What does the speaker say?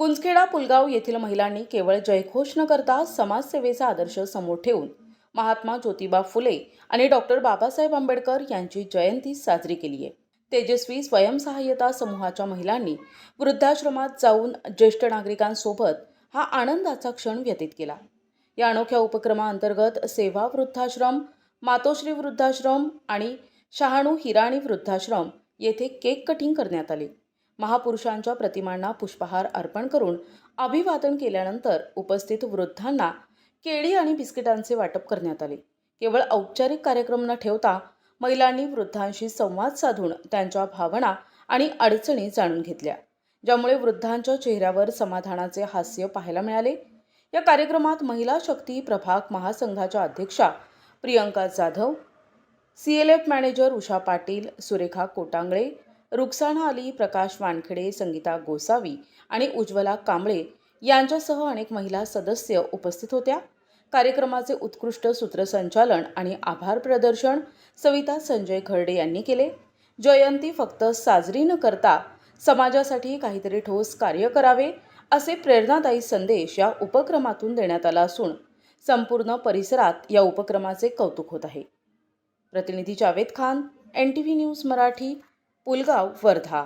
कुंजखेडा पुलगाव येथील महिलांनी केवळ जयघोष न करता समाजसेवेचा आदर्श समोर ठेवून महात्मा ज्योतिबा फुले आणि डॉक्टर बाबासाहेब आंबेडकर यांची जयंती साजरी केली आहे। तेजस्वी स्वयंसहाय्यता समूहाच्या महिलांनी वृद्धाश्रमात जाऊन ज्येष्ठ नागरिकांसोबत हा आनंदाचा क्षण व्यतीत केला। या अनोख्या उपक्रमाअंतर्गत सेवा वृद्धाश्रम, मातोश्री वृद्धाश्रम आणि शहाणू हिराणी वृद्धाश्रम येथे केक कटिंग करण्यात आले। महापुरुषांच्या प्रतिमांना पुष्पहार अर्पण करून अभिवादन केल्यानंतर उपस्थित वृद्धांना केळी आणि बिस्किटांचे वाटप करण्यात आले। केवळ औपचारिक कार्यक्रम न ठेवता महिलांनी वृद्धांशी संवाद साधून त्यांच्या भावना आणि अडचणी जाणून घेतल्या, ज्यामुळे वृद्धांच्या चेहऱ्यावर समाधानाचे हास्य पाहायला मिळाले। या कार्यक्रमात महिला शक्ती प्रभाग महासंघाच्या अध्यक्षा प्रियंका जाधव, CLF मॅनेजर उषा पाटील, सुरेखा कोटांगळे, रुक्साना अली, प्रकाश वानखेडे, संगीता गोसावी आणि उज्ज्वला कांबळे यांच्यासह अनेक महिला सदस्य उपस्थित होत्या। कार्यक्रमाचे उत्कृष्ट सूत्रसंचालन आणि आभार प्रदर्शन सविता संजय खर्डे यांनी केले। जयंती फक्त साजरी न करता समाजासाठी काहीतरी ठोस कार्य करावे असे प्रेरणादायी संदेश या उपक्रमातून देण्यात आला असून संपूर्ण परिसरात या उपक्रमाचे कौतुक होत आहे। प्रतिनिधी जावेद खान, NTV न्यूज मराठी, पुलगाव, वर्धा।